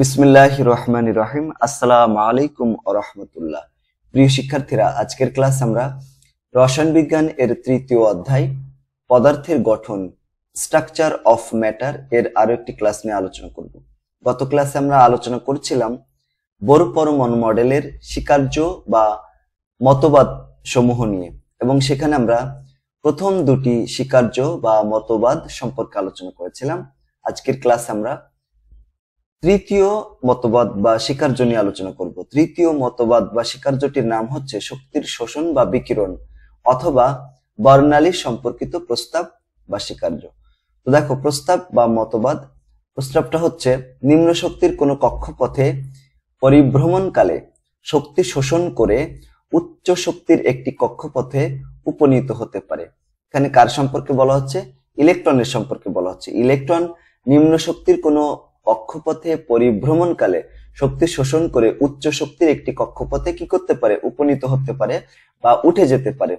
বিসমিল্লাহির রহমানির রহিম। আসসালামু আলাইকুম ওয়া রাহমাতুল্লাহ। প্রিয় শিক্ষার্থীরা, আজকের ক্লাস আমরা রসায়ন বিজ্ঞান এর তৃতীয় অধ্যায় পদার্থের গঠন, স্ট্রাকচার অফ ম্যাটার এর আরো একটি ক্লাস নিয়ে আলোচনা করব। গত ক্লাসে আমরা আলোচনা করছিলাম বোর পরমাণু মডেলের স্বীকার্য বা মতবাদ সমূহ নিয়ে, এবং সেখানে আমরা প্রথম দুটি স্বীকার্য বা মতবাদ সম্পর্কে আলোচনা করেছিলাম। আজকের ক্লাসে আমরা তৃতীয় মতবাদ বা স্বীকার্য নিয়ে আলোচনা করব। তৃতীয় মতবাদ বা স্বীকার্যটির নাম হচ্ছে শক্তির শোষণ বা বিকিরণ অথবা বর্ণালী সম্পর্কিত প্রস্তাব বা স্বীকার্য। তো দেখো, প্রস্তাব বা মতবাদ, প্রস্তাবটা হচ্ছে নিম্ন শক্তির কোনো কক্ষপথে পরিভ্রমণকালে শক্তি শোষণ করে উচ্চ শক্তির একটি কক্ষপথে উপনীত হতে পারে। এখানে কার সম্পর্কে বলা হচ্ছে? ইলেকট্রনের সম্পর্কে বলা হচ্ছে। ইলেকট্রন নিম্ন শক্তির কোনো কক্ষপথে পরিভ্রমণকালে শক্তি শোষণ করে উচ্চ শক্তির একটি কক্ষপথে কি করতে পারে? উপনীত হতে পারে বা উঠে যেতে পারে।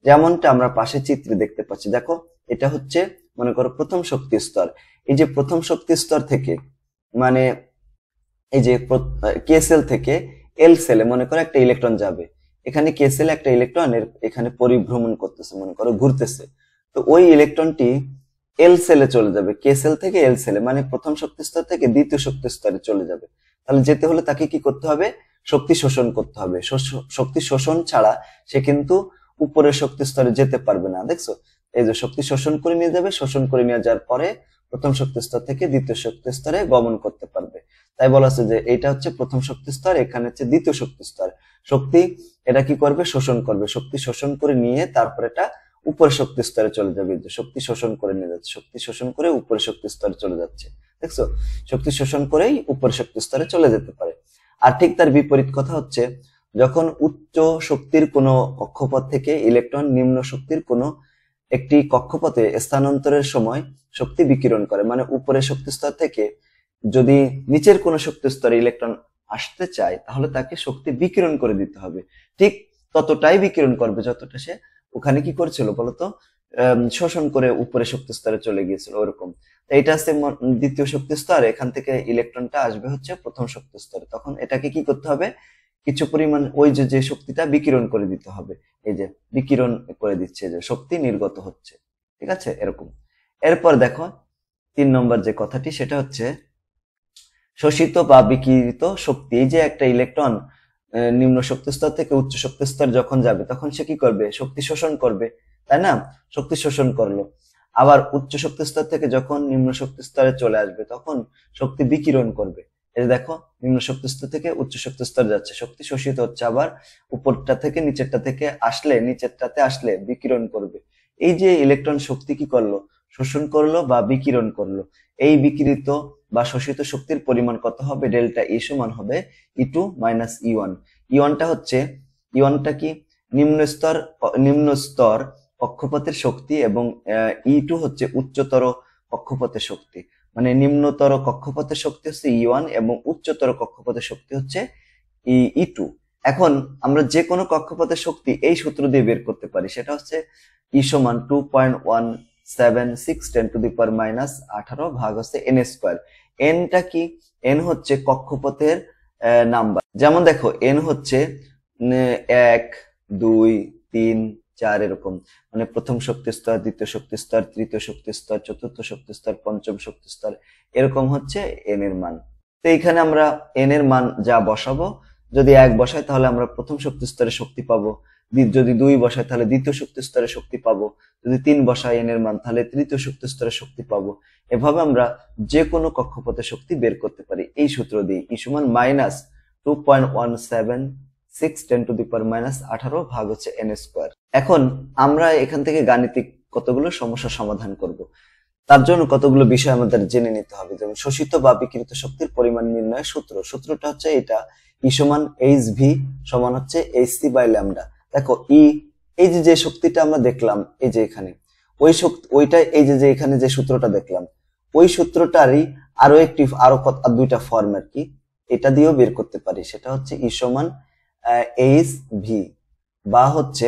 যেমনটা আমরা পাশে চিত্রে দেখতে পাচ্ছি। দেখো, এটা হচ্ছে মনে করো প্রথম শক্তি স্তর। এই যে প্রথম শক্তি স্তর থেকে, মানে এই যে কে সেল থেকে এল সেলে মনে করো একটা ইলেকট্রন যাবে। এখানে কে সেলে একটা ইলেকট্রন এখানে পরিভ্রমণ করতেছে, মনে করো ঘুরতেছে। তো ওই ইলেকট্রনটি এল সেলে চলে যাবে, কে সেল থেকে এল সেলে, মানে প্রথম শক্তি স্তর থেকে দ্বিতীয় শক্তি স্তরে চলে যাবে। তাহলে যেতে হলে তাকে কি করতে হবে? শক্তি শোষণ করতে হবে। শক্তি শোষণ ছাড়া সে কিন্তু উপরের শক্তি স্তরে যেতে পারবে না। দেখছো, এই যে শক্তি শোষণ করে নিয়ে যাবে, শোষণ করে নিয়ে যাওয়ার পরে প্রথম শক্তি স্তর থেকে দ্বিতীয় শক্তি স্তরে গমন করতে পারবে। তাই বলা হচ্ছে যে এটা হচ্ছে প্রথম শক্তি স্তর, এখানে হচ্ছে দ্বিতীয় শক্তি স্তর। শক্তি এটা কি করবে? শোষণ করবে। শক্তি শোষণ করে নিয়ে তারপর এটা উপরের শক্তি স্তরে চলে যাবে। শক্তি শোষণ করে নিয়ে যাচ্ছে, শক্তি শোষণ করে উপরের শক্তি স্তরে চলে যাচ্ছে। দেখছো, শক্তি শোষণ করেই উপরের শক্তি স্তরে চলে যেতে পারে। আর ঠিক তার বিপরীত কথা হচ্ছে, যখন উচ্চ শক্তির কোনো কক্ষপথ থেকে ইলেকট্রন নিম্ন শক্তির কোনো একটি কক্ষপথে স্থানান্তরের সময় শক্তি বিকিরণ করে, মানে উপরের শক্তি স্তর থেকে যদি নিচের কোনো শক্তি স্তরে ইলেকট্রন আসতে চায় তাহলে তাকে শক্তি বিকিরণ করে দিতে হবে। ঠিক ততটাই বিকিরণ করবে যতটা সে ওখানে কি করেছিল বলতো, শোষণ করে উপরে শক্তি স্তরে চলে গিয়েছিল, ওরকম। এইটা হচ্ছে দ্বিতীয় শক্তি স্তর। এখান থেকে ইলেকট্রনটা আসবে হচ্ছে প্রথম শক্তি স্তরে। তখন এটাকে কি করতে হবে? কিছু পরিমাণ ওই যে শক্তিটা বিকিরণ করে দিতে হবে। এই যে বিকিরণ করে দিচ্ছে, যে শক্তি নির্গত হচ্ছে। ঠিক আছে, এরকম। এরপর দেখো 3 নম্বর যে কথাটি, সেটা হচ্ছে শোষিত বা বিকিরিত শক্তি। এই যে একটা ইলেকট্রন নিম্ন শক্তি স্তর থেকে উচ্চ শক্তি স্তর যখন যাবে তখন সে কি করবে? শক্তি শোষণ করবে, তাই না? শক্তি শোষণ করলো। আবার উচ্চ শক্তি স্তর থেকে যখন নিম্ন শক্তি স্তরে চলে আসবে তখন শক্তি বিকিরণ করবে। এই দেখো, নিম্ন শক্তি স্তর থেকে উচ্চ শক্তি স্তর যাচ্ছে, শক্তি শোষিত হচ্ছে। আবার উপরটা থেকে নিচেরটা থেকে আসলে, নিচেরটাতে আসলে বিকিরণ করবে। এই যে ইলেকট্রন শক্তি কি করলো? শোষণ করলো বা বিকিরণ করলো। এই বিকিরিত বা শোষিত শক্তির পরিমাণ কত হবে? ডেল্টা ই সমান হবে E2 মাইনাস E1। E1টা হচ্ছে, E1টা কি? নিম্ন স্তর কক্ষপথের শক্তি, এবং E2 হচ্ছে উচ্চতর কক্ষপথের শক্তি। মানে নিম্নতর কক্ষপথের শক্তি হচ্ছে E1 এবং উচ্চতর কক্ষপথের শক্তি হচ্ছে E2। এখন আমরা যে কোনো কক্ষপথের শক্তি এই সূত্র দিয়ে বের করতে পারি। সেটা হচ্ছে E সমান 2.176 10 টু দি পাওয়ার মাইনাস 18 ভাগ হচ্ছে n স্কয়ার। এনটা কি? এন হচ্ছে কক্ষপথের নাম্বার। যেমন দেখো, এন হচ্ছে 1 2 3 4 এরকম, মানে প্রথম শক্তি স্তর, দ্বিতীয় শক্তি স্তর, তৃতীয় শক্তি স্তর, চতুর্থ শক্তি স্তর, পঞ্চম শক্তি স্তর, এরকম হচ্ছে এন এর মান। তো এখানে আমরা এন এর মান যা বসাবো, যদি 1 বসাই তাহলে আমরা প্রথম শক্তি স্তরে শক্তি পাবো, যদি 2 বসাই তাহলে দ্বিতীয় শক্তি স্তরে শক্তি পাবো, যদি 3 বসাই এন এর মান তাহলে তৃতীয় শক্তি স্তরে শক্তি পাবো। এভাবে আমরা যে কোনো কক্ষপথে শক্তি বের করতে পারি এই সূত্র দিয়ে। ই সমান minus 2.176 10 to the power minus 18 ভাগ হচ্ছে n স্কয়ার। এখন আমরা এখান থেকে গাণিতিক কতগুলো সমস্যা সমাধান করব। তার জন্য কতগুলো বিষয় আমাদের জেনে নিতে হবে। যেমন শোষিত বা বিকিরিত শক্তির পরিমাণ নির্ণয়ের সূত্রটা হচ্ছে এটা, ই সমান hv সমান হচ্ছে hc বাই ল্যামডা। দেখো, এই যে শক্তিটা আমরা দেখলাম, এই যে এখানে ওই শক্তি, ওইটা এই যে এখানে যে সূত্রটা দেখলাম, ওই সূত্রটারই আরো দুইটা ফর্ম আর কি, এটা দিয়েও বের করতে পারি। সেটা হচ্ছে ই সমান hv, বা হচ্ছে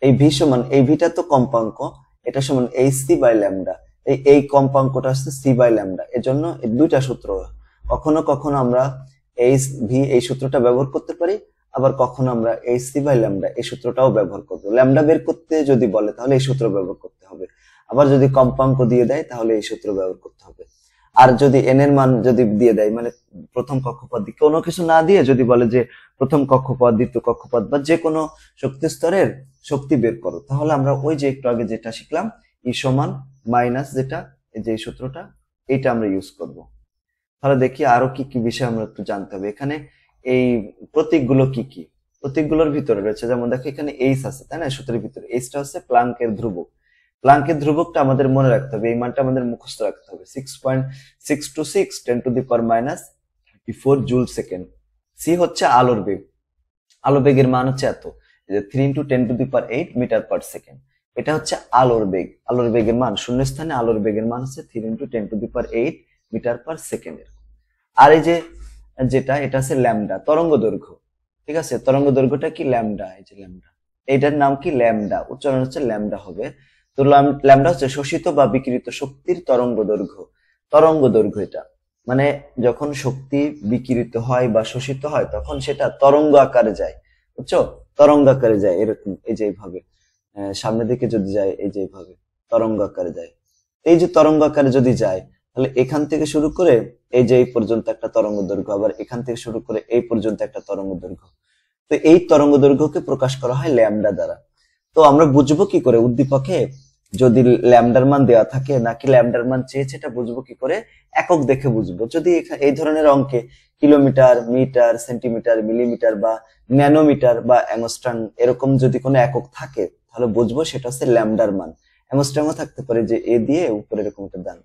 এই ভি সমান, এই ভিটা তো কম্পাঙ্ক, এটা সমান hc বাই ল্যামডা। এই কম্পাঙ্কটা হচ্ছে c বাই ল্যামডা। এজন্য দুইটা সূত্র কখনো কখনো আমরা এইচ ভি এই সূত্রটা ব্যবহার করতে পারি, আবার কখনো আমরা এইচ সি বাই ল্যামডা এই সূত্রটাও ব্যবহার করবো। ল্যামডা বের করতে যদি বলে তাহলে এই সূত্র ব্যবহার করতে হবে, আবার যদি কম্পাঙ্ক দিয়ে দেয় তাহলে এই সূত্র ব্যবহার করতে হবে। আর যদি এন এর মান যদি দিয়ে দেয়, মানে প্রথম কক্ষপথ কোনো কিছু না দিয়ে যদি বলে যে প্রথম কক্ষপথ দ্বিতীয় কক্ষপথ বা যে কোনো শক্তি স্তরের শক্তি বের করো, তাহলে আমরা ওই যে একটু আগে যেটা শিখলাম ই সমান মাইনাস যেটা এই যে সূত্রটা, এইটা আমরা ইউজ করব। তাহলে দেখি আরো কি কি বিষয় আমরা একটু জানতে হবে। এখানে এই প্রতীকগুলো কি কি, প্রতীকগুলোর ভিতরে রয়েছে যেমন দেখো এখানে এইচ আছে তাই না, সূত্রের ভিতরে এইচটা হচ্ছে প্লাঙ্কের ধ্রুবক। প্লাঙ্কের ধ্রুবকটা আমাদের মনে রাখতে হবে, এই মানটা আমাদের মুখস্থ রাখতে হবে 6.626 10⁻34 জুল সেকেন্ড। সি হচ্ছে আলোর বেগ, আলো বেগের মান হচ্ছে এত, 3 × 10⁸ মিটার পার সেকেন্ড। এটা হচ্ছে আলোর বেগ, আলোর বেগের মান শূন্য স্থানে আলোর বেগের মান হচ্ছে 3 × 10⁸ মিটার পার সেকেন্ড। আর এই যে যেটা এটা হচ্ছে ল্যামডা, তরঙ্গ দৈর্ঘ্য। ঠিক আছে, তরঙ্গ দৈর্ঘ্যটা কি ল্যামডা, এই যে ল্যামডা, এইটার নাম কি ল্যামডা, উচ্চারণ হচ্ছে ল্যামডা হবে। তো ল্যামডা হচ্ছে শোষিত বা বিকিরিত শক্তির তরঙ্গ দৈর্ঘ্য। তরঙ্গ দৈর্ঘ্য এটা মানে যখন শক্তি বিকিরিত হয় বা শোষিত হয় তখন সেটা তরঙ্গ আকারে যায়, বুঝছো, তরঙ্গ আকারে যায় এরকম, এই যে এইভাবে সামনের দিকে যদি যায় এই যে এইভাবে তরঙ্গ আকারে যায়। এই যে তরঙ্গ আকারে যদি যায় তাহলে এখান থেকে শুরু করে এই যে এই পর্যন্ত একটা তরঙ্গ দৈর্ঘ্য, আবার এখান থেকে শুরু করে এই পর্যন্ত একটা তরঙ্গ দৈর্ঘ্য। তো এই তরঙ্গ দৈর্ঘ্যকে প্রকাশ করা হয় ল্যামডা দ্বারা। তো আমরা বুঝবো কি করে উদ্দীপকে যদি ল্যামডার মান দেওয়া থাকে নাকি ল্যামডার মান চেয়েছে, এটা বুঝবো কি করে, একক দেখে বুঝবো। যদি এই ধরনের অঙ্কে কিলোমিটার, মিটার, সেন্টিমিটার, মিলিমিটার বা ন্যানোমিটার বা অ্যাংস্ট্রম এরকম যদি কোনো একক থাকে তাহলে বুঝবো সেটা হচ্ছে ল্যামডার মান। অ্যাংস্ট্রমও থাকতে পারে যে এ দিয়ে উপরে এরকম একটা দান,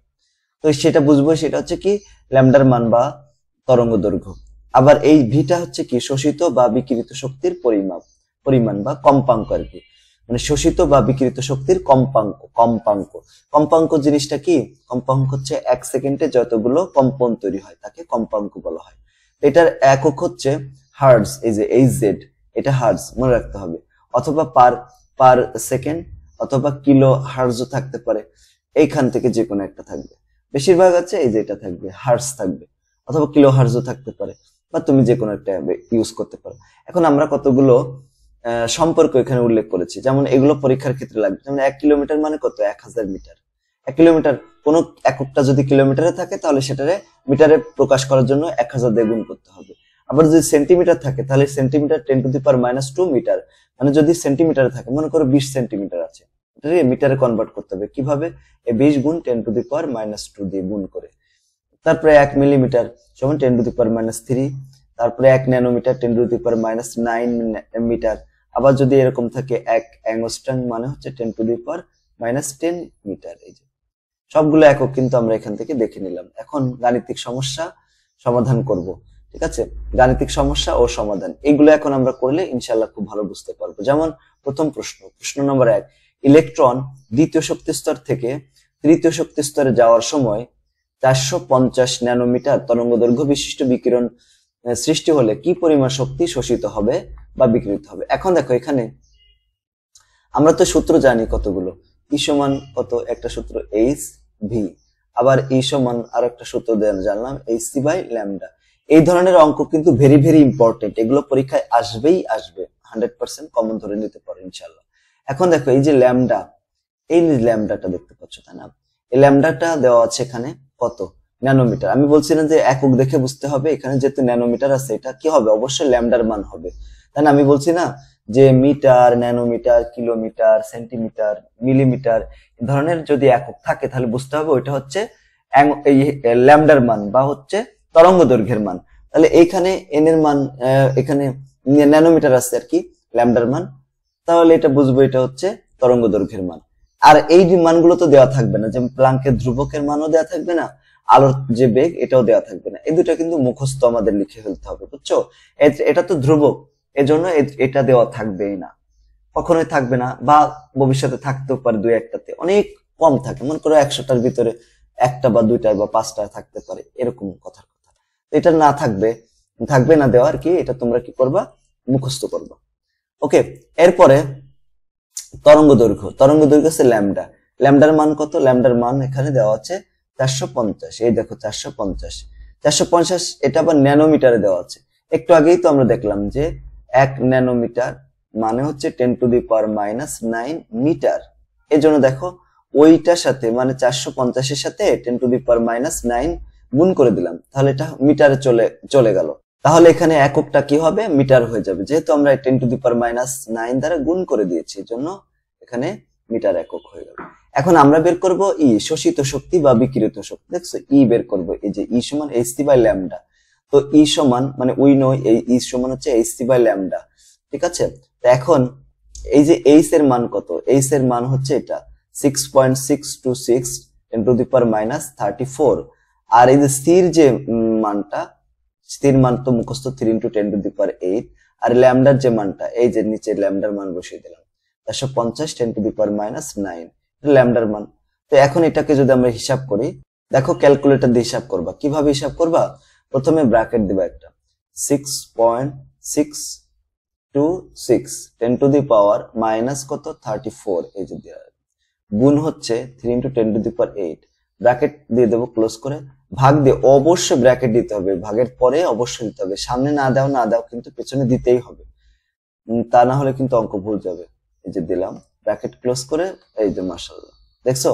তো সেটা বুঝবো সেটা হচ্ছে কি ল্যামডার মান বা তরঙ্গ দৈর্ঘ্য। আবার এই ভিটা হচ্ছে কি শোষিত বা বিকিরিত শক্তির পরিমাণ বা কম্পাঙ্ক আর কি, মানে শোষিত বা বিকিরিত শক্তির কম্পাঙ্ক জিনিসটা কি, কম্পাঙ্ক হচ্ছে 1 সেকেন্ডে যতগুলো কম্পন তৈরি হয় তাকে কম্পাঙ্ক বলা হয়। এটার একক হচ্ছে হার্টজ, এই যে এইচজেড, এটা হার্টজ মনে রাখতে হবে, অথবা পার সেকেন্ড অথবা কিলো হার্টজও থাকতে পারে, এইখান থেকে যে কোনো একটা থাকবে। বেশিরভাগ আছে এই যে এটা থাকবে হার্টজ থাকবে, অথবা কিলো হার্টজও থাকতে পারে, বা তুমি যে কোনো একটা ইউজ করতে পারো। এখন আমরা কতগুলো সম্পর্ক এখানে উল্লেখ করেছি, যেমন এগুলো পরীক্ষার ক্ষেত্রে লাগবে। যেমন 1 কিলোমিটার মানে কত, 1000 মিটার। 1 কিলোমিটার কোন এককটা যদি কিলোমিটারে থাকে তাহলে সেটারে মিটারে প্রকাশ করার জন্য 1000 দিয়ে গুণ করতে হবে। আবার যদি সেন্টিমিটার থাকে তাহলে সেন্টিমিটার 10⁻²⁰ মিটার, মানে যদি সেন্টিমিটারে থাকে মনে করো 20 সেন্টিমিটার আছে, এটাকে মিটারে কনভার্ট করতে হবে কিভাবে, 20 গুণ 10⁻² দিয়ে গুণ করে। তারপরে 1 মিলিমিটার সমান 10⁻³ তারপরে 1 ন্যানোমিটার 10⁻৯ মিটার। আবার যদি এরকম থাকে 1 অ্যাংস্ট্রম মানে হচ্ছে 10⁻10 মিটার। এই যে সবগুলো একক কিন্তু আমরা এখান থেকে দেখে নিলাম। এখন গাণিতিক সমস্যা সমাধান করব, ঠিক আছে, গাণিতিক সমস্যা ও সমাধান এগুলো এখন আমরা করলে ইনশাআল্লাহ খুব ভালো বুঝতে পারবো। যেমন প্রথম প্রশ্ন নম্বর 1, ইলেকট্রন দ্বিতীয় শক্তি স্তর থেকে তৃতীয় শক্তি স্তরে যাওয়ার সময় 450 ন্যানোমিটার তরঙ্গদৈর্ঘ্য বিশিষ্ট বিকিরণ সৃষ্টি হলে কি পরিমাণ শক্তি শোষিত হবে বা বিকিরিত হবে। এখন দেখো এখানে আমরা তো সূত্র জানি কতগুলো, ই সমান কত, একটা সূত্র এইচ ভি, আবার ই সমান আর একটা সূত্র জানলাম এইচ সি বাই ল্যামডা। এই ধরনের অঙ্ক কিন্তু ভেরি ভেরি ইম্পর্টেন্ট, এগুলো পরীক্ষায় আসবেই আসবে, 100% কমন ধরে নিতে পারো ইনশাআল্লাহ। এখন দেখো এই যে ল্যামডা, এই ল্যামডাটা দেখতে পাচ্ছ তাই না, এই ল্যামডাটা দেওয়া আছে এখানে কত, ন্যানোমিটার। আমি বলছিলাম যে একক দেখে বুঝতে হবে, এখানে যেহেতু ন্যানোমিটার আছে এটা কি হবে, অবশ্যই ল্যামডার মান হবে, তাই না। আমি বলছি না যে metre, nanometre, kilometre, centimetre, millimetre ধরনের যদি একক থাকে তাহলে বুঝতে হবে ওইটা হচ্ছে এই ল্যামডার মান বা হচ্ছে তরঙ্গ দৈর্ঘ্যের মান। তাহলে এইখানে এন এর মান, এখানে ন্যানোমিটার আছে আর কি ল্যামডার মান, তাহলে এটা বুঝবো এটা হচ্ছে তরঙ্গ দৈর্ঘ্যের মান। আর এই মানগুলো তো দেওয়া থাকবে না, যেমন প্লাঙ্কের ধ্রুবকের মানও দেওয়া থাকবে না, আলোর যে বেগ এটাও দেওয়া থাকবে না, এই দুটা কিন্তু মুখস্থ আমাদের লিখে ফেলতে হবে, বুঝছো। এটা তো ধ্রুবক, এজন্য এটা দেওয়া থাকবেই না, কখনোই থাকবে না, বা ভবিষ্যতে থাকতেও পারে 2-1টাতে, অনেক কম থাকে, মনে করো 100টার ভিতরে 1টা বা 2টা বা 5টা থাকতে পারে, এরকম কথার কথা। এটা না থাকবে না দেওয়া আর কি, এটা তোমরা কি করবা, মুখস্থ করবা। ওকে, এরপরে তরঙ্গ দৈর্ঘ্য হচ্ছে ল্যামডা। ল্যামডার মান কত, ল্যামডার মান এখানে দেওয়া আছে 450, এই দেখো 450। 450 এটা আবার ন্যানোমিটারে দেওয়া আছে। একটু আগেই তো আমরা দেখলাম যে 1 ন্যানোমিটার মানে হচ্ছে 10⁻⁻9 মিটার। এজন্য দেখো ওইটার সাথে মানে 450 এর সাথে 10⁻⁹ গুণ করে দিলাম, তাহলে এটা মিটারে চলে গেল। তাহলে এখানে এককটা কি হবে, মিটার হয়ে যাবে, যেহেতু আমরা 10⁻⁹ দ্বারা গুণ করে দিয়েছি, এজন্য এখানে মিটার একক হয়ে গেল। এখন আমরা বের করব ই, শোষিত শক্তি বা বিকিরিত শক্তি। দেখছো ই বের করব, এই যে ই সমান hc/λ। তো ই সমান মানে উই নো এই ই সমান হচ্ছে hc/λ, ঠিক আছে। তো এখন এই যে এইচ এর মান কত, এইচ এর মান হচ্ছে এটা 6.626 10⁻34। আর এই যে স্থির যে মানটা, স্থির মান তো মুখস্থ 3 × 10⁸। আর ল্যামডার যে মানটা, এই যে নিচে ল্যামডার মান বসিয়ে দিলাম 450 10⁻⁹ ল্যামডার মান। তো এখন এটাকে যদি আমরা হিসাব করি, দেখো ক্যালকুলেটর দিয়ে হিসাব করবা। কিভাবে হিসাব করবা, প্রথমে ব্র্যাকেট দিবা একটা 6.626 10⁻⁻ কত 34, এই যে গুণ হচ্ছে 3 × 10⁸, ব্র্যাকেট দিয়ে দেবো ক্লোজ করে, ভাগ দিয়ে অবশ্যই ব্র্যাকেট দিতে হবে, ভাগের পরে অবশ্যই দিতে হবে, সামনে না দাও কিন্তু পেছনে দিতেই হবে, তা না হলে কিন্তু অঙ্ক ভুল যাবে। এই যে দিলাম ব্র্যাকেট ক্লোজ করে, এই যে মাশাআল্লাহ দেখছো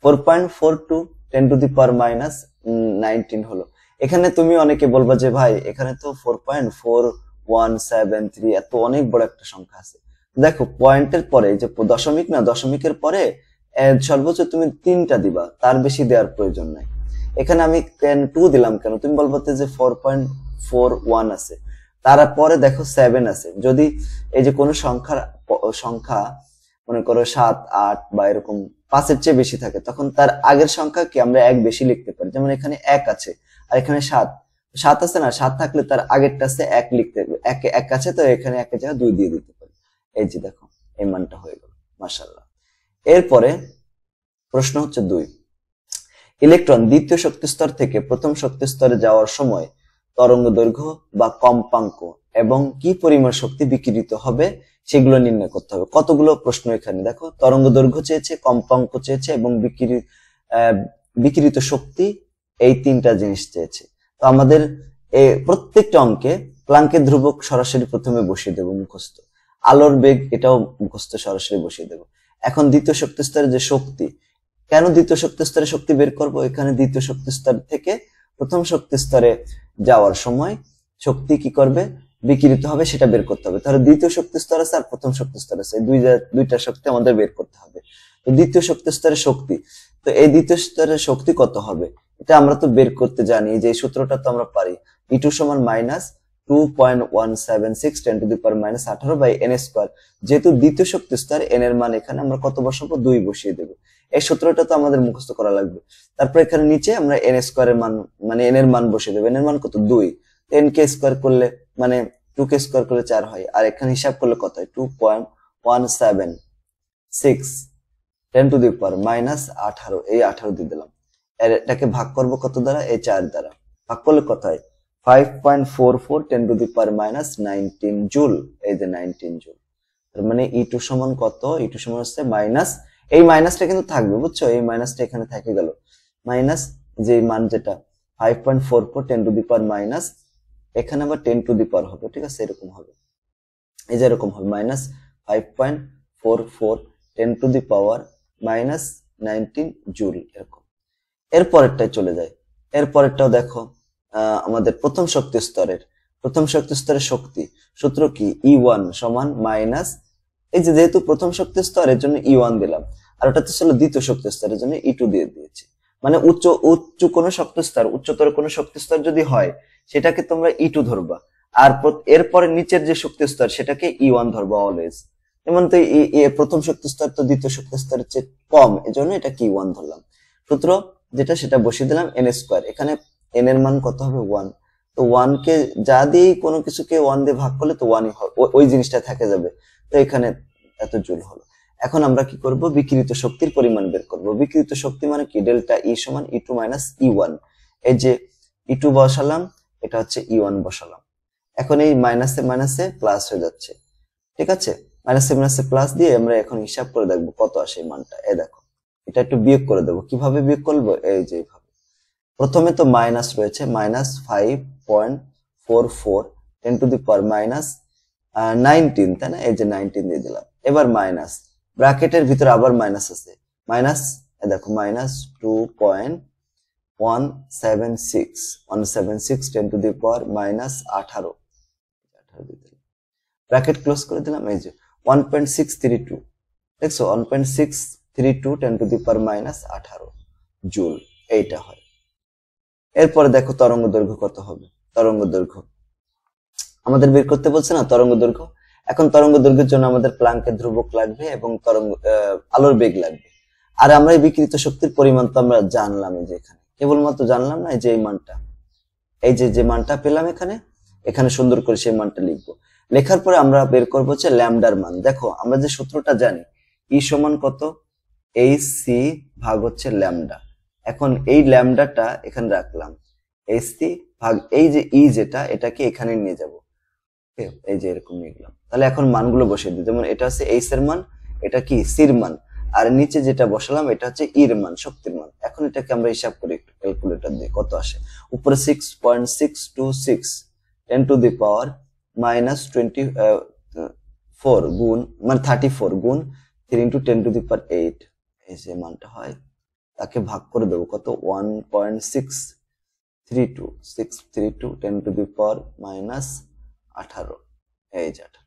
4.42 10⁻⁻19 হলো। এখানে তুমি অনেকে বলবা যে ভাই এখানে তো 4.4173 এত অনেক বড় একটা সংখ্যা আছে। দেখো পয়েন্টের পরে যে দশমিক না, দশমিকের পরে সর্বোচ্চ তুমি 3টা দিবা, তার বেশি দেওয়ার প্রয়োজন নাই। এখানে আমি 2 দিলাম কেন, তুমি বলবো যে 4.41 আছে, তারপরে দেখো 7 আছে। যদি এই যে কোনো সংখ্যা মনে করো 7, 8 বা এরকম 5-এর চেয়ে বেশি থাকে, তখন তার আগের সংখ্যাকে আমরা 1 বেশি লিখতে পারি। যেমন এখানে 1 আছে আর এখানে 7 আছে না, 7 থাকলে তার আগেরটা আছে 1 লিখতে হবে, 1 আছে তো এখানে 1 এর জায়গায় 2 দিয়ে দিতে পারি। এই যে দেখো এই মানটা হয়ে গেল, মাশাআল্লাহ। এরপরে প্রশ্ন হচ্ছে 2, ইলেকট্রন দ্বিতীয় শক্তি স্তর থেকে প্রথম শক্তি স্তরে যাওয়ার সময় তরঙ্গ দৈর্ঘ্য বা কম্পাঙ্ক এবং কি পরিমাণ শক্তি বিকিরিত হবে সেগুলো নির্ণয় করতে হবে। কতগুলো প্রশ্ন এখানে দেখো, তরঙ্গ দৈর্ঘ্য চেয়েছে, কম্পাঙ্ক চেয়েছে এবং বিকিরিত শক্তি, এই 3টা জিনিস চেয়েছে। তো আমাদের প্রত্যেকটা অঙ্কে প্লাঙ্কের ধ্রুবক সরাসরি প্রথমে বসিয়ে দেবো মুখস্থ, আলোর বেগ এটাও মুখস্থ সরাসরি বসিয়ে দেবো। এখন দ্বিতীয় শক্তি স্তরে যে শক্তি, কেন দ্বিতীয় শক্তি স্তরে শক্তি বের করব, এখানে দ্বিতীয় শক্তি স্তর থেকে প্রথম শক্তি স্তরে যাওয়ার সময় শক্তি কি করবে, বিকিরিত হবে, সেটা বের করতে হবে। তাহলে দ্বিতীয় শক্তি স্তর আছে আর প্রথম শক্তি স্তর আছে, দুইটা শক্তি আমাদের বের করতে হবে। তো দ্বিতীয় শক্তি স্তরে শক্তি, তো এই দ্বিতীয় স্তরের শক্তি কত হবে এটা আমরা তো বের করতে জানি, যে সূত্রটা তো আমরা পারি, E2 সমান -2.176 10⁻⁸/n²। যেহেতু দ্বিতীয় শক্তি স্তর, n এর মান এখানে আমরা কত বসাবো, 2 বসিয়ে দেবো। এই সূত্রটা তো আমাদের মুখস্থ করা লাগবে। তারপর এখানে নিচে আমরা n² এর মান মানে n এর মান বসিয়ে দেবো। n এর মান কত, 2। n² করলে মানে 2² করলে 4 হয়, আর এখানে হিসাব করলে কত হয়, 2.176 10⁻⁻18, এই 18 দিয়ে দিলাম। এটাকে ভাগ করবো কত দ্বারা, এই 4 দ্বারা ভাগ করলে কত হয়, 5.44 10⁻⁻19 জুল, এই যে 19 জুল। তার মানে E2 সমান কত, E2 সমান হচ্ছে মাইনাস, এই মাইনাসটা কিন্তু থাকবে বুঝছো, এই মাইনাসটা এখানে থেকে গেল, মাইনাস যে মান যেটা 5.44 10⁻⁻, এখানে আবার 10 হবে, ঠিক আছে, এরকম হবে, এই যে এরকম হবে -5.44 10⁻⁻19 জুল, এরকম। এরপরেরটাই চলে যায়, এরপরেরটাও দেখো, আমাদের প্রথম শক্তি স্তরের শক্তি সূত্র কি, E1 সমান মাইনাস, এই যে যেহেতু প্রথম শক্তি স্তরের জন্য E1 দিলাম, আর ওটা তো ছিল দ্বিতীয় শক্তি স্তরের জন্য E2 দিয়ে দিয়েছি। মানে উচ্চ কোনো শক্তি স্তর, উচ্চতর কোনো শক্তি স্তর যদি হয় সেটাকে তোমরা E2 ধরবা, আর এরপরে নিচের যে শক্তি স্তর সেটাকে E1 ধরবা অলওয়েজ। যেমন তো প্রথম শক্তি স্তর তো দ্বিতীয় শক্তি স্তরের চেয়ে কম, এজন্য এটা E1 ধরলাম। সূত্র যেটা সেটা বসিয়ে দিলাম, n², এখানে n এর মান কত হবে, 1। তো 1 কে যা দিয়ে কোনো কিছুকে 1 দিয়ে ভাগ করলে তো 1ই হবে, ওই জিনিসটা থেকে যাবে। তো এখানে এত জুল হলো। এখন আমরা কি করব, বিকিরিত শক্তির পরিমাণ বের করব। বিকিরিত শক্তি মানে কি, ডেল্টা E সমান E2 - E1। এই যে E2 বসালাম, এটা হচ্ছে E1 বসালাম। এখন এই মাইনাসে মাইনাসে প্লাস হয়ে যাচ্ছে, ঠিক আছে, মাইনাসে মাইনাসে প্লাস দিয়ে আমরা এখন হিসাব করে দেখবো কত আসে এই মানটা। এই দেখো, এটা একটু বিয়োগ করে দেবো। কিভাবে বিয়োগ করবো, এই যে এইভাবে প্রথমে তো মাইনাস রয়েছে, -5.44 10⁻19, তাই না? এই যে 19 দিয়ে দিলাম। এবার মাইনাস, ব্র্যাকেটের ভিতরে আবার মাইনাস আছে, মাইনাস, দেখো -2.176 10⁻18 ব্র্যাকেট ক্লোজ করে দিলাম। এই যে 1.632, দেখছো 1.632 10⁻18 জুল, এইটা হয়। এরপরে দেখো তরঙ্গ দৈর্ঘ্য কত হবে। তরঙ্গ দৈর্ঘ্য আমাদের বের করতে বলছে না, তরঙ্গ দৈর্ঘ্য। এখন তরঙ্গ দৈর্ঘ্যের জন্য আমাদের প্লাঙ্কের ধ্রুবক লাগবে এবং আলোর বেগ লাগবে। আর আমরা এই বিকৃত শক্তির পরিমাণ তো আমরা জানলাম, এই যে এখানে কেবলমাত্র জানলাম না, এই যে এই মানটা, এই যে মানটা পেলাম এখানে সুন্দর করে সেই মানটা লিখবো। লেখার পরে আমরা বের করবো হচ্ছে ল্যামডার মান। দেখো আমরা যে সূত্রটা জানি, ই সমান কত, এইচ সি ভাগ হচ্ছে ল্যামডা। এখন এই ল্যামডাটা এখানে রাখলাম, এইচ সি ভাগ এই যে ই যেটা, এটাকে এখানে নিয়ে যাব, এই যে এরকম নিয়ে গেলাম। তাহলে এখন মানগুলো বসিয়ে দিই, যেমন এটা হচ্ছে এইচ এর মান, এটা কি সির মান, আর নিচে যেটা বসালাম এটা হচ্ছে ইর মান, শক্তির মান। এখন এটাকে আমরা হিসাব করি একটু ক্যালকুলেটর দিয়ে, কত আসে। উপরে 6.626 10⁻24 গুণ, মানে 34 গুণ 3 × 10⁸, এই যে মানটা হয়, তাকে ভাগ করে দেবো কত, 1.632 10⁻18, এই যে 18,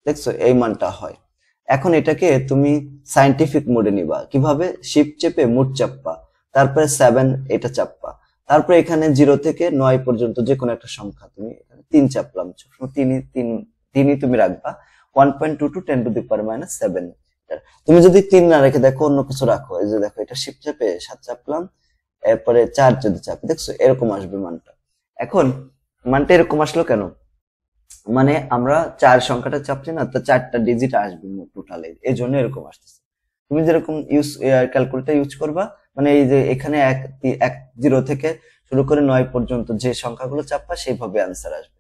দেখছো এই মানটা হয়। এখন এটাকে তুমি সায়েন্টিফিক মোডে নিবা কিভাবে, শিফট চেপে মুড চাপবা, তারপরে 7 এটা চাপবা, তারপরে এখানে 0 থেকে 9 পর্যন্ত যে কোনো একটা সংখ্যা, তুমি এখানে 3 চাপলাম, তিনই তুমি রাখবা, 1.22 10⁻7। তুমি যদি 3 না রেখে দেখো অন্য কিছু রাখো, এই যে দেখো এটা শিফট চেপে 7 চাপলাম, এরপরে 4 যদি চাপি, দেখছো এরকম আসবে মানটা। এখন মানটা এরকম আসলো কেন, মানে আমরা 4 সংখ্যাটা চাপছি না, তো 4টা ডিজিট আসবে টোটালে, এই জন্য এরকম আসতেছে। তুমি যেরকম ক্যালকুলেটর ইউজ করবা, মানে এই যে এখানে 0 থেকে শুরু করে 9 পর্যন্ত যে সংখ্যাগুলো চাপবা সেইভাবে আনসার আসবে।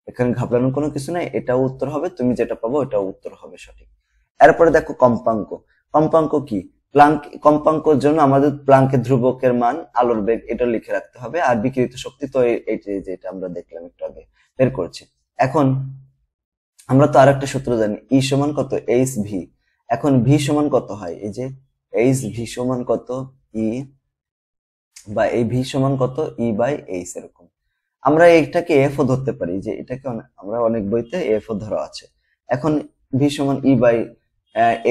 এখানে ঘাবড়ানোর কোনো কিছু নাই, এটাও উত্তর হবে, তুমি যেটা পাবো ওটাও উত্তর হবে সঠিক। এরপরে দেখো কম্পাঙ্ক। কম্পাঙ্ক কি, কম্পাঙ্কের জন্য আমাদের প্লাঙ্কের ধ্রুবকের মান, আলোর বেগ, এটা লিখে রাখতে হবে। আর বিকিরিত শক্তি তো যেটা আমরা দেখলাম একটু আগে বের করছি। এখন আমরা তো আরেকটা সূত্র জানি, ই সমান কত, এইচ ভি। এখন ভি সমান কত হয়, এই যে এইচ ভি সমান কত, ই বা এই ভি সমান কত, ই বাই এইচ, এরকম। আমরা এইটাকে এফ ও ধরতে পারি, যে এটাকে আমরা অনেক বইতে এফ ও ধরা আছে। এখন ভি সমান ই বাই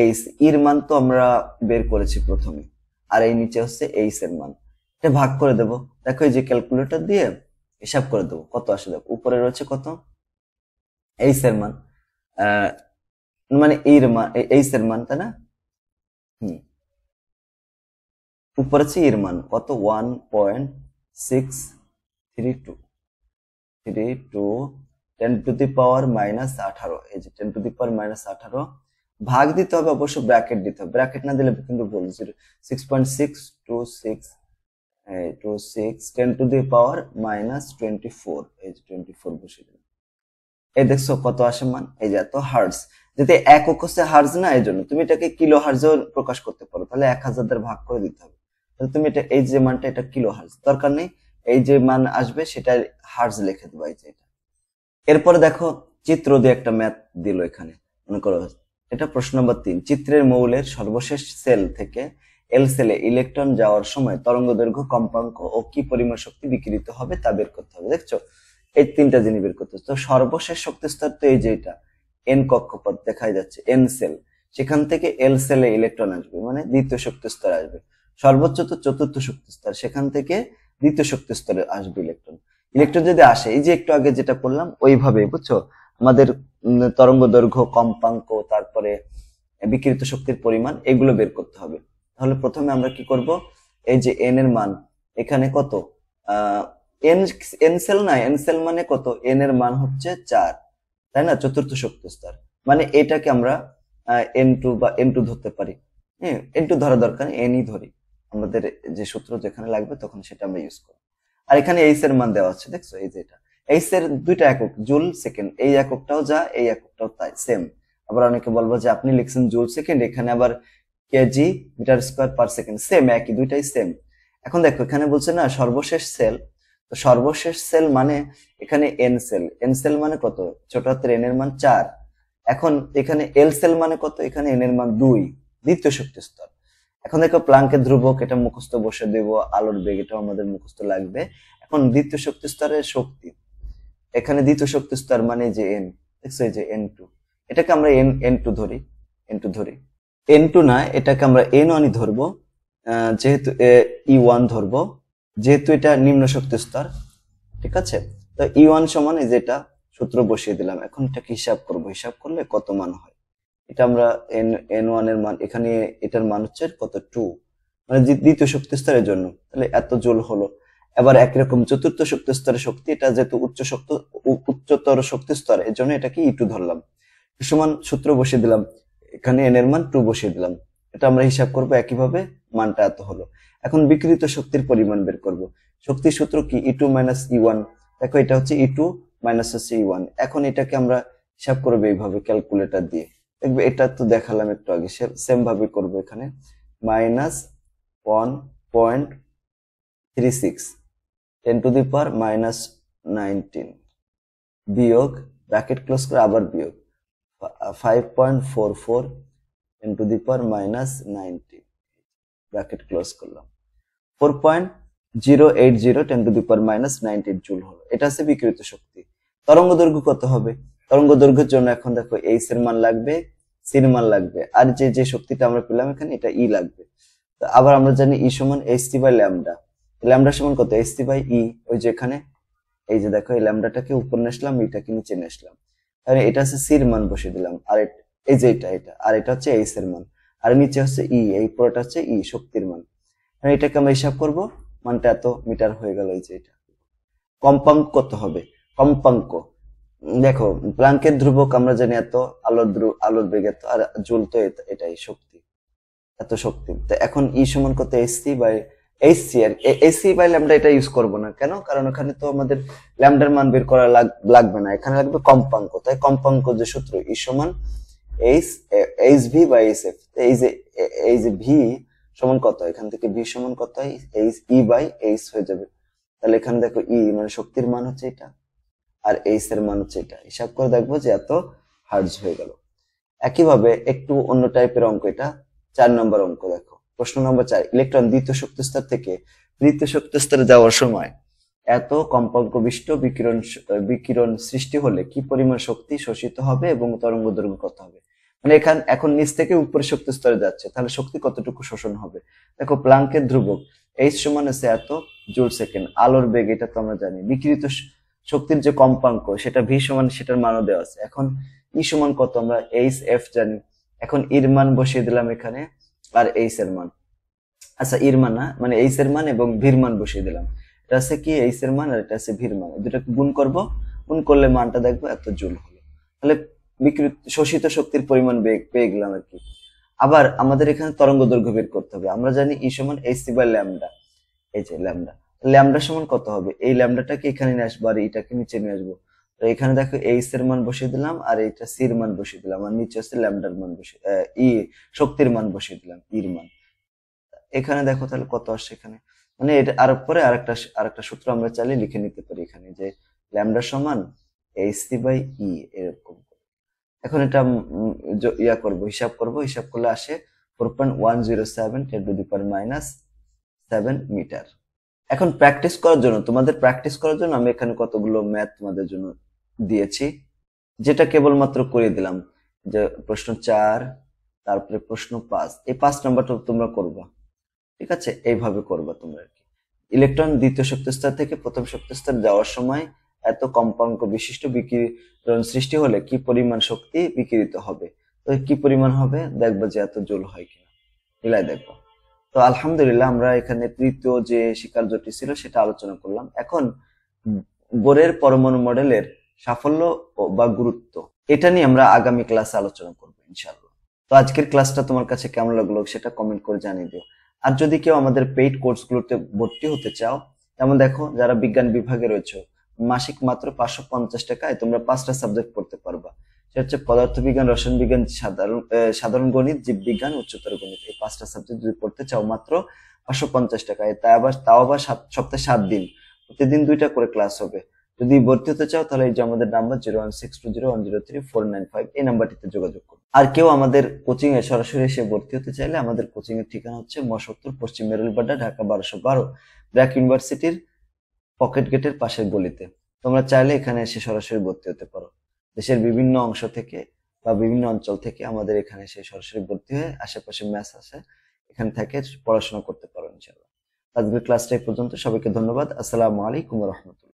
এইচ, ইর মান তো আমরা বের করেছি প্রথমে, আর এই নিচে হচ্ছে এইচ এর মান, এটা ভাগ করে দেব। দেখো এই যে ক্যালকুলেটর দিয়ে হিসাব করে দেবো কত আসে। দেখো উপরে রয়েছে কত, এইচ এর মান, মানে ইর মান, এইচ এর মান, তাই না? উপরে আছে ইর মান কত, 1.632 10⁻18, এই যে 10⁻18 ভাগ দিতে হবে, অবশ্য ব্র্যাকেট দিতে হবে, ব্র্যাকেট না দিলে কিন্তু ভুল। 6.626 10⁻24, এই যে 24 বসিয়ে দিলাম। এই দেখছো কত আসে মান, এই যে এত হার্টজ। যদি একক হচ্ছে হার্টজ না, এই জন্য তুমি এটাকে কিলো হার্টজেও প্রকাশ করতে পারো, তাহলে 1000 দ্বারা ভাগ করে দিতে হবে। তাহলে তুমি এটা, এই যে মানটা, এটা কিলো হার্টজ, দরকার নেই, এই যে মান আসবে সেটা হার্টজ লিখে দেবো, এই যে এটা। এরপরে দেখো চিত্র দিয়ে একটা ম্যাথ দিল এখানে, মনে করো এটা প্রশ্ন নম্বর 3। চিত্রের মৌলের সর্বশেষ সেল থেকে এল সেলে ইলেকট্রন যাওয়ার সময় তরঙ্গ দৈর্ঘ্য, কম্পাঙ্ক ও কি পরিমাণ শক্তি বিকিরিত হবে তা বের করতে হবে। দেখছো এই 3টা জিনিস বের করতে হবে। তো সর্বশেষ শক্তি স্তর তো এই যে এটা এন কক্ষপথ দেখাই যাচ্ছে, এন সেল, সেখান থেকে এল সেলে ইলেকট্রন আসবে, মানে দ্বিতীয় শক্তি স্তর আসবে। সর্বোচ্চ তো চতুর্থ শক্তি স্তর, সেখান থেকে দ্বিতীয় শক্তি স্তরে আসবে ইলেকট্রন। ইলেকট্রন যদি আসে, এই যে একটু আগে যেটা করলাম ওইভাবে, বুঝছো, আমাদের তরঙ্গ দৈর্ঘ্য, কম্পাঙ্ক, তারপরে বিকিরিত শক্তির পরিমাণ, এগুলো বের করতে হবে। তাহলে প্রথমে আমরা কি করব, এই যে এন এর মান এখানে কত, এন সেল না, এন সেল মানে কত, এন এর মান হচ্ছে 4, তাই না, চতুর্থ শক্তি স্তর, মানে এটাকে আমরা N2 বা N2 ধরতে পারি। হ্যাঁ, N2 ধরা দরকার, Nই ধরি, আমাদের যে সূত্র যেখানে লাগবে তখন সেটা আমরা ইউজ করি। আর এখানে এইচ এর মান দেওয়া আছে, দেখছো এই যে এটা এইচ এর 2টা একক, জুল সেকেন্ড, এই এককটাও যা, এই এককটাও তাই সেম। আবার অনেকে বলবো যে আপনি লিখছেন জুল সেকেন্ড, এখানে আবার KG metre square per second, same, একই, দুইটাই সেম। এখন দেখো এখানে বলছে না সর্বশেষ সেল, তো সর্বশেষ সেল মানে এখানে এন সেল মানে কত, ছোট হাতের এন এর মান 4। এখন এখানে এল সেল মানে কত, এখানে এন এর মান 2, দ্বিতীয় শক্তি স্তর। এখন দেখো প্লাঙ্কের ধ্রুবক, এটা মুখস্থ বসে দেব, আলোর বেগ এটা আমাদের মুখস্থ লাগবে। এখন দ্বিতীয় শক্তি স্তরের শক্তি, এখানে দ্বিতীয় শক্তি স্তর মানে যে এন, দেখছো এই যে N2, এটাকে আমরা N2 ধরি, N2 না, এটাকে আমরা N1ই ধরবো, যেহেতু E1 ধরবো, যেহেতু এটা নিম্ন শক্তি স্তর। ঠিক আছে, তো E1 সমান এই যেটা সূত্র বসিয়ে দিলাম। এখন এটাকে হিসাব করব, হিসাব করলে কত মান হয়। এটা আমরা N1 এর মান, এখানে এটার মান হচ্ছে কত 2, মানে দ্বিতীয় শক্তি স্তরের জন্য, তাহলে এত জুল হলো। এবার একই রকম চতুর্থ শক্তি স্তরের শক্তি, এটা যেহেতু উচ্চতর শক্তি স্তর, এর জন্য এটাকে E2 ধরলাম। সমান সূত্র বসিয়ে দিলাম, এখানে n এর মান 2 বসিয়ে দিলাম। এটা আমরা হিসাব করব, একইভাবে মানটা এত হলো। এখন বিকিরিত শক্তির পরিমাণ বের করব। শক্তির সূত্র কি, E2 মাইনাস E1। দেখো এটা হচ্ছে E2 মাইনাস হচ্ছে E1। এখন এটাকে আমরা হিসাব করবো এইভাবে ক্যালকুলেটর দিয়ে। দেখবে এটা তো দেখালাম একটু আগে, সেম ভাবে করবো। এখানে minus 1.36 10 to the power minus 19 বিয়োগ ব্র্যাকেট ক্লোজ করে আবার বিয়োগ 5.44 10 to the power minus 19 bracket close করলাম 4.080 10 to the power minus 19 joule হলো। এটা হচ্ছে বিকিরিত শক্তি। তরঙ্গ দৈর্ঘ্য কত হবে? তরঙ্গ দৈর্ঘ্যের জন্য এখন দেখো এইচ এর মান লাগবে, সি এর মান লাগবে, আর যে শক্তিটা আমরা পেলাম এখানে এটা ই লাগবে। তো আবার আমরা জানি ই সমান এইচটি বাই ল্যামডা। ল্যামডা সমান কত, এইচটি বাই ই। ওই যে এখানে এই যে দেখো এই ল্যামডাটাকে উপর নিয়ে আসলাম, এটাকে নিচে নিয়ে আসলাম। তাহলে এটা হচ্ছে সি এর মান বসিয়ে দিলাম, আর এই যে এটা আর এটা হচ্ছে এইচ এর মান, আর নিচে হচ্ছে ই, এই পুরোটা হচ্ছে ই শক্তির মান। এটাকে আমরা হিসাব করব, মানটা এত মিটার হয়ে গেল। এই যে এটা কম্পাঙ্ক কত হবে? কম্পাঙ্ক দেখো প্লাঙ্কের ধ্রুবক আমরা জানি এত, আলোর বেগ এত, আর জুল তো এটাই শক্তি, এত শক্তি। তো এখন ই সমান কত, এইচসি বাই এইচসি। আর এইচসি বাই ল্যামডা এটা ইউজ করব না, কেন? কারণ ওখানে তো আমাদের ল্যামডার মান বের করা লাগবে না, এখানে লাগবে কম্পাঙ্ক। তাই কম্পাঙ্ক যে সূত্র ই সমান H V by H F. এই যে ভি সমান কত, এখান থেকে ভি সমান কত হয়, এইচ ই বাই এইচ হয়ে যাবে। তাহলে এখানে দেখো ই মানে শক্তির মান হচ্ছে এটা, আর এইচ এর মান হচ্ছে এটা। হিসাব করে দেখবো যে এত হার্জ হয়ে গেল। একইভাবে একটু অন্য টাইপের অঙ্ক, এটা 4 নম্বর অঙ্ক। দেখো প্রশ্ন নম্বর 4, ইলেকট্রন দ্বিতীয় শক্তি স্তর থেকে তৃতীয় শক্তি স্তরে যাওয়ার সময় এত কম্পাঙ্ক বিশিষ্ট বিকিরণ সৃষ্টি হলে কি পরিমাণ শক্তি শোষিত হবে এবং তরঙ্গ দৈর্ঘ্য কত হবে? মানে এখন নিচ থেকে উপরের শক্তি স্তরে যাচ্ছে, তাহলে শক্তি কতটুকু শোষণ হবে। দেখো প্লাঙ্কের ধ্রুবক এইচ সমান আছে এত জুল সেকেন্ড, আলোর বেগ এটা তো আমরা জানি, বিকিরিত শক্তির যে কম্পাঙ্ক সেটা ভি সমান, সেটার মানও দেওয়া আছে। এখন ই সমান কত, আমরা এইচ এফ জানি। এখন ইর মান বসিয়ে দিলাম এখানে, আর এইচ এর মান, আচ্ছা ইর মান না, মানে এইচ এর মান এবং ভির মান বসিয়ে দিলাম। এটা আছে কি এইচ এর মান, আর এটা আছে ভির মান, দুটাকে গুণ করব, গুণ করলে মানটা দেখবো এত জুল হলো। তাহলে বিকৃত শোষিত শক্তির পরিমাণ পেয়ে গেলাম আর কি। আবার আমাদের এখানে তরঙ্গ দৈর্ঘ্য বের করতে হবে। আমরা জানি ই সমান এইচসি বাই ল্যামডা। এই যে ল্যামডা সমান কত হবে, এই ল্যামডাটাকে এখানে নিয়ে আসবো আর এটাকে নিচে নিয়ে আসবো। তো এখানে দেখো এইচ এর মান বসিয়ে দিলাম, আর এইটা সির মান বসিয়ে দিলাম, আর নিচে হচ্ছে ল্যামডার মান বসিয়ে ই শক্তির মান বসিয়ে দিলাম, ইর মান। এখানে দেখো তাহলে কত আসছে এখানে, মানে এটা আর পরে আরেকটা সূত্র আমরা চাইলে লিখে নিতে পারি এখানে, যে ল্যামডা সমান এইচসি বাই ই এরকম। এখন এটা হিসাব করলে আসে 4.107 10 to the power minus 7 metre. এখন প্র্যাকটিস করার জন্য, তোমাদের প্র্যাকটিস করার জন্য আমি এখানে কতগুলো ম্যাথ তোমাদের জন্য দিয়েছি, যেটা কেবলমাত্র করে দিলাম। যে প্রশ্ন 4, তারপরে প্রশ্ন 5, এই 5 নাম্বারটা তোমরা করবা। ঠিক আছে, এইভাবে করবা তোমরা আর কি। ইলেকট্রন দ্বিতীয় শক্তি স্তর থেকে প্রথম শক্তি স্তর যাওয়ার সময় এত কম্পাঙ্ক বিশিষ্ট বিকিরণ সৃষ্টি হলে কি পরিমাণ শক্তি বিকিরিত হবে। তো কি পরিমাণ হবে দেখবো যে এত জুল হয় কিনা, মিলাই দেখবো। তো আলহামদুলিল্লাহ আমরা এখানে তৃতীয় যে স্বীকার্যটি ছিল সেটা আলোচনা করলাম। এখন বোরের পরমাণু মডেলের সাফল্য বা গুরুত্ব, এটা নিয়ে আমরা আগামী ক্লাসে আলোচনা করবো ইনশাআল্লাহ। তো আজকের ক্লাসটা তোমার কাছে কেমন লাগলো সেটা কমেন্ট করে জানিয়ে দিও। আর যদি কেউ আমাদের পেইড কোর্সগুলোতে ভর্তি হতে চাও, যেমন দেখো যারা বিজ্ঞান বিভাগে রয়েছে, মাসিক মাত্র 550 টাকায় তোমরা 5টা সাবজেক্ট পড়তে পারবা। সেটা হচ্ছে পদার্থবিজ্ঞান, রসায়ন বিজ্ঞান, সাধারণ গণিত, জীববিজ্ঞান, উচ্চতর গণিত। এই 5টা সাবজেক্ট যদি পড়তে চাও মাত্র 550 টাকায়, তাও আবার সপ্তাহে 7 দিন, প্রতিদিন 2টা করে ক্লাস হবে। যদি ভর্তি হতে চাও তাহলে এই যে আমাদের নাম্বার 01620103495, এই নাম্বারটিতে যোগাযোগ করো। আর কেউ আমাদের কোচিং এ সরাসরি এসে ভর্তি হতে চাইলে আমাদের কোচিং এর ঠিকানা হচ্ছে ম70 পশ্চিম মেরুলবাড্ডা, ঢাকা 1212, ব্র্যাক ইউনিভার্সিটির পকেট গেটের পাশের গলিতে। তোমরা চাইলে এখানে এসে সরাসরি ভর্তি হতে পারো। দেশের বিভিন্ন অংশ থেকে বা বিভিন্ন অঞ্চল থেকে আমাদের এখানে এসে সরাসরি ভর্তি হয়ে আশেপাশে ম্যাচ আছে, এখান থেকে পড়াশোনা করতে পারো ইনশাআল্লাহ। আজকের ক্লাসটা এই পর্যন্ত। সবাইকে ধন্যবাদ। আসসালামু আলাইকুম ওয়া রাহমাতুল্লাহ।